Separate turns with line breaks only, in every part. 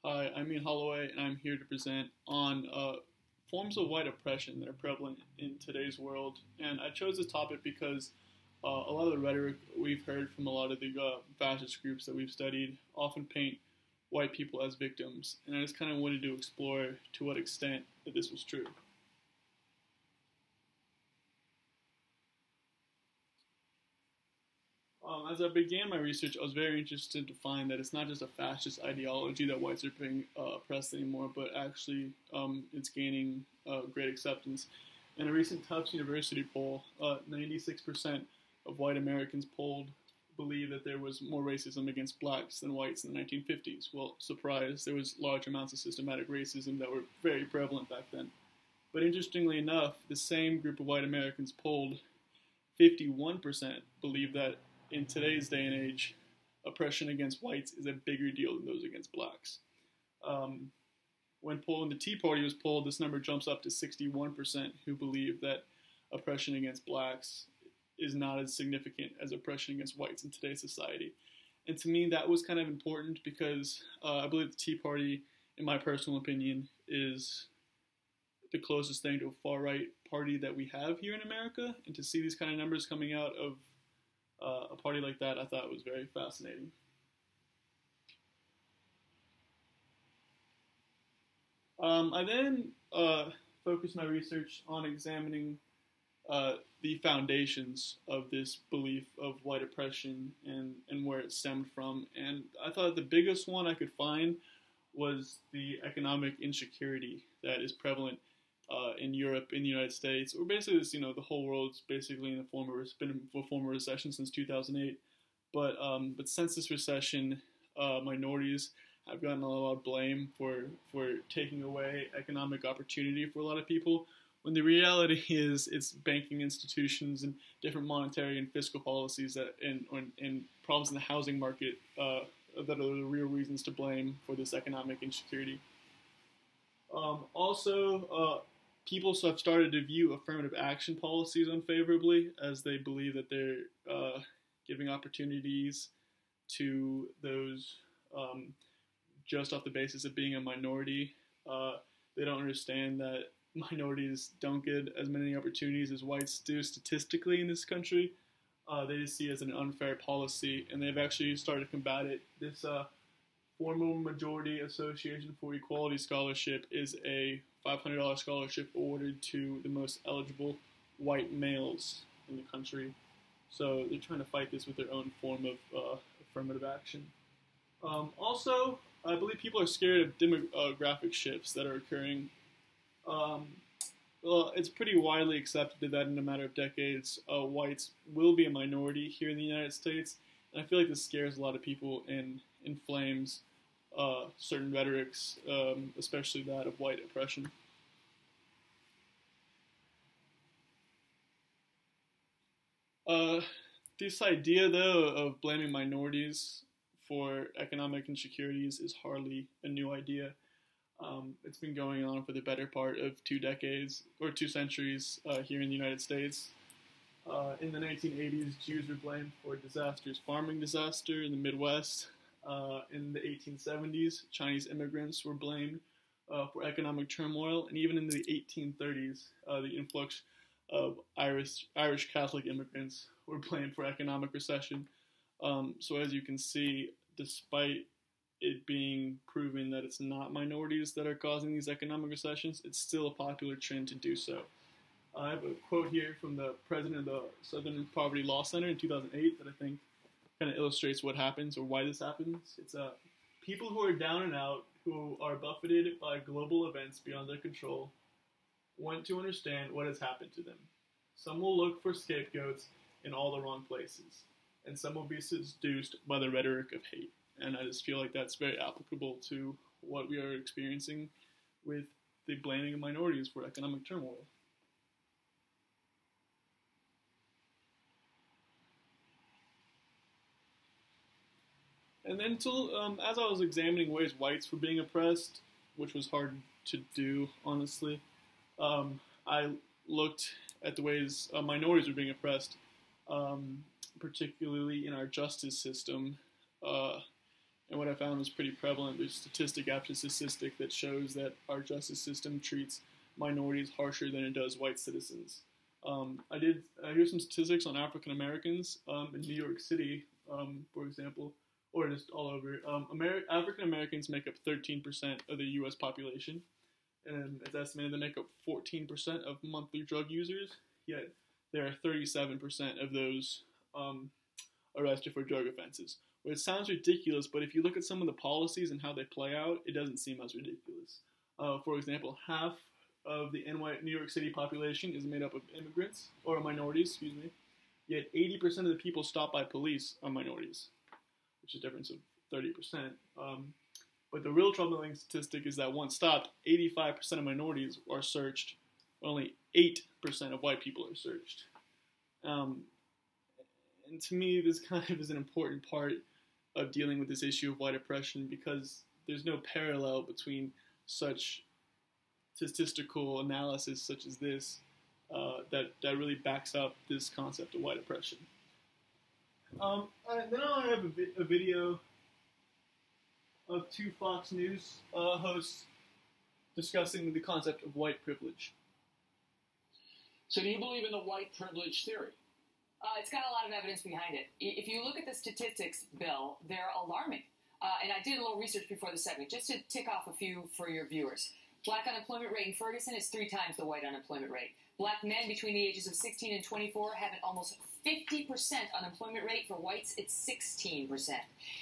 Hi, I'm Ian Holloway, and I'm here to present on forms of white oppression that are prevalent in today's world. And I chose this topic because a lot of the rhetoric we've heard from a lot of the fascist groups that we've studied often paint white people as victims. And I just kind of wanted to explore to what extent that this was true. As I began my research, I was very interested to find that it's not just a fascist ideology that whites are being oppressed anymore, but actually it's gaining great acceptance. In a recent Tufts University poll, 96% of white Americans polled believe that there was more racism against blacks than whites in the 1950s. Well, surprise, there was large amounts of systematic racism that were very prevalent back then. But interestingly enough, the same group of white Americans polled, 51% believe that in today's day and age, oppression against whites is a bigger deal than those against blacks. When the Tea Party was polled, this number jumps up to 61% who believe that oppression against blacks is not as significant as oppression against whites in today's society. And to me, that was kind of important because I believe the Tea Party, in my personal opinion, is the closest thing to a far-right party that we have here in America. And to see these kind of numbers coming out of a party like that, I thought was very fascinating. I then focused my research on examining the foundations of this belief of white oppression and where it stemmed from. And I thought the biggest one I could find was the economic insecurity that is prevalent in Europe, in the United States, or basically, the whole world's basically in a form of recession since 2008. But since this recession, minorities have gotten a lot of blame for taking away economic opportunity for a lot of people. When the reality is, it's banking institutions and different monetary and fiscal policies and problems in the housing market that are the real reasons to blame for this economic insecurity. People have started to view affirmative action policies unfavorably as they believe that they're giving opportunities to those just off the basis of being a minority. They don't understand that minorities don't get as many opportunities as whites do statistically in this country. They just see it as an unfair policy, and they've actually started to combat it. This Formal Majority Association for Equality Scholarship is a $500 scholarship awarded to the most eligible white males in the country. So they're trying to fight this with their own form of affirmative action. Also, I believe people are scared of demographic shifts that are occurring. Well, it's pretty widely accepted that in a matter of decades, whites will be a minority here in the United States. And I feel like this scares a lot of people and inflames certain rhetorics, especially that of white oppression. This idea, though, of blaming minorities for economic insecurities is hardly a new idea. It's been going on for the better part of 2 decades, or 2 centuries here in the United States. In the 1980s, Jews were blamed for a disastrous farming disaster in the Midwest. In the 1870s, Chinese immigrants were blamed for economic turmoil, and even in the 1830s, the influx of Irish Catholic immigrants were blamed for economic recession. So as you can see, despite it being proven that it's not minorities that are causing these economic recessions, it's still a popular trend to do so. I have a quote here from the president of the Southern Poverty Law Center in 2008 that I think kind of illustrates what happens or why this happens. It's people who are down and out, who are buffeted by global events beyond their control, want to understand what has happened to them. Some will look for scapegoats in all the wrong places, and some will be seduced by the rhetoric of hate. And I just feel like that's very applicable to what we are experiencing with the blaming of minorities for economic turmoil. And then as I was examining ways whites were being oppressed, which was hard to do, honestly, I looked at the ways minorities were being oppressed, particularly in our justice system. And what I found was pretty prevalent. There's statistic after statistic that shows that our justice system treats minorities harsher than it does white citizens. Here's some statistics on African Americans in New York City, for example, or just all over. African Americans make up 13% of the U.S. population, and it's estimated they make up 14% of monthly drug users. Yet there are 37% of those arrested for drug offenses. Well, it sounds ridiculous, but if you look at some of the policies and how they play out, it doesn't seem as ridiculous. For example, half of the New York City population is made up of immigrants, or minorities, excuse me. Yet 80% of the people stopped by police are minorities, which is a difference of 30%. But the real troubling statistic is that once stopped, 85% of minorities are searched, only 8% of white people are searched. And to me, this kind of is an important part of dealing with this issue of white oppression, because there's no parallel between such statistical analysis such as this that really backs up this concept of white oppression. Then I have a video of two Fox News hosts discussing the concept of white privilege.
So do you believe in the white privilege theory?
It's got a lot of evidence behind it. If you look at the statistics, Bill, they're alarming. And I did a little research before the segment, just to tick off a few for your viewers. Black unemployment rate in Ferguson is 3 times the white unemployment rate. Black men between the ages of 16 and 24 have an almost 50% unemployment rate. For whites, it's 16%.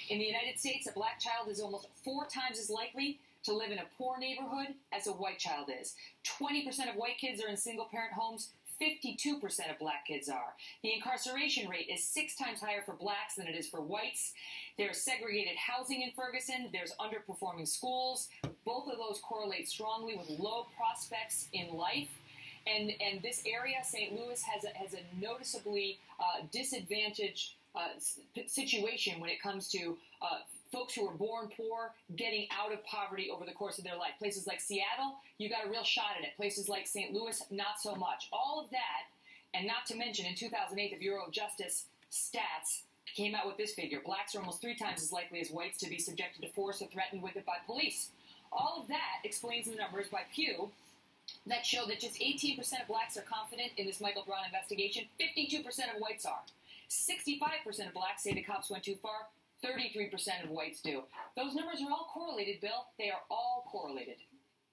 In the United States, a black child is almost 4 times as likely to live in a poor neighborhood as a white child is. 20% of white kids are in single-parent homes. 52% of black kids are. The incarceration rate is 6 times higher for blacks than it is for whites. There's segregated housing in Ferguson. There's underperforming schools. Both of those correlate strongly with low prospects in life. And this area, St. Louis, has a noticeably disadvantaged situation when it comes to folks who were born poor getting out of poverty over the course of their life. Places like Seattle, you got a real shot at it. Places like St. Louis, not so much. All of that, and not to mention, in 2008, the Bureau of Justice stats came out with this figure. Blacks are almost 3 times as likely as whites to be subjected to force or threatened with it by police. All of that explains the numbers by Pew that show that just 18% of blacks are confident in this Michael Brown investigation. 52% of whites are. 65% of blacks say the cops went too far. 33% of whites do. Those numbers are all correlated, Bill. They are all correlated.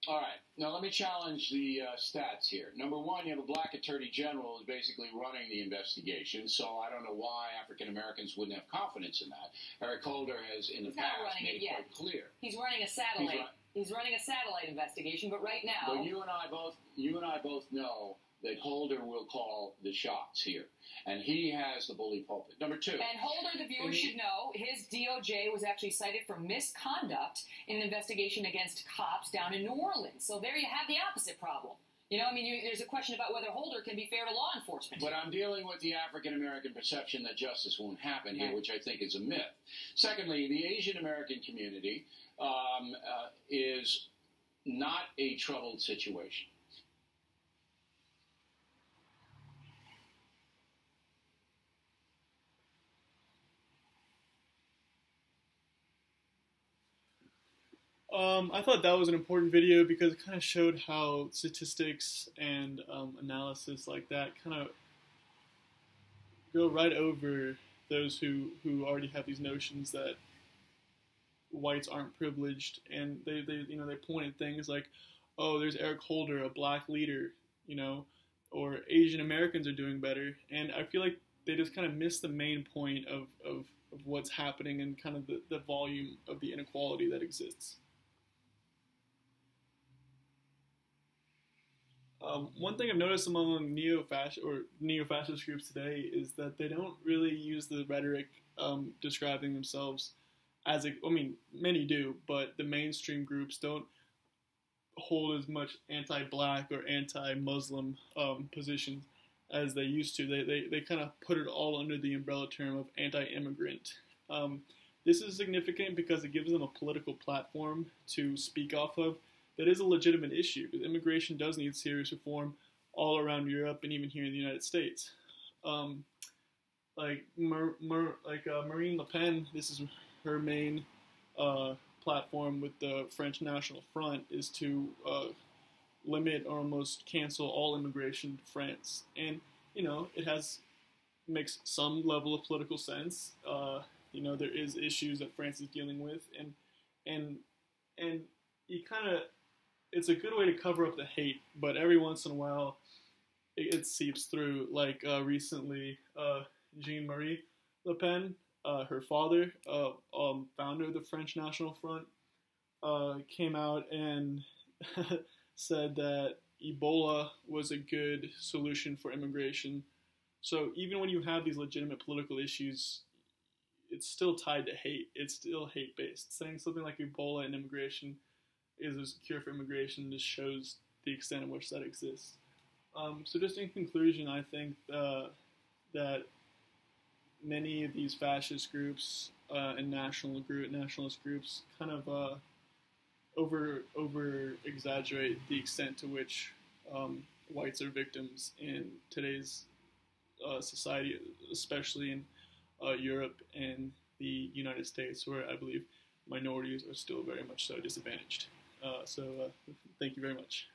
All right. Now, let me challenge the stats here. Number one, you have a black attorney general who's basically running the investigation, so I don't know why African Americans wouldn't have confidence in that. Eric Holder has, in the past, made it quite clear.
He's running a satellite. He's running a satellite investigation, but right now...
But you and I both know that Holder will call the shots here. And he has the bully pulpit. Number 2.
And Holder, the viewers should know, his DOJ was actually cited for misconduct in an investigation against cops down in New Orleans. So there you have the opposite problem. You know, I mean, there's a question about whether Holder can be fair to law enforcement.
But I'm dealing with the African-American perception that justice won't happen here, which I think is a myth. Secondly, the Asian-American community is not a troubled situation.
I thought that was an important video because it kind of showed how statistics and analysis like that kind of go right over those who already have these notions that whites aren't privileged, and they point at things like, oh, there's Eric Holder, a black leader, or Asian Americans are doing better, and I feel like they just kind of miss the main point of what's happening and kind of the volume of the inequality that exists. One thing I've noticed among neo-fascist groups today is that they don't really use the rhetoric describing themselves as many do, but the mainstream groups don't hold as much anti-black or anti-Muslim positions as they used to. They kind of put it all under the umbrella term of anti-immigrant. This is significant because it gives them a political platform to speak off of. That is a legitimate issue, because immigration does need serious reform all around Europe and even here in the United States. Marine Le Pen, this is her main platform with the French National Front is to limit or almost cancel all immigration to France. And, it makes some level of political sense. There is issues that France is dealing with, and you kind of, it's a good way to cover up the hate, but every once in a while it seeps through. Like recently, Jean-Marie Le Pen, her father, founder of the French National Front, came out and said that Ebola was a good solution for immigration. So even when you have these legitimate political issues, it's still tied to hate. It's still hate-based. Saying something like Ebola and immigration is a cure for immigration just shows the extent of which that exists. So just in conclusion, I think that many of these fascist groups and nationalist groups kind of over exaggerate the extent to which whites are victims in today's society, especially in Europe and the United States, where I believe minorities are still very much so disadvantaged. So thank you very much.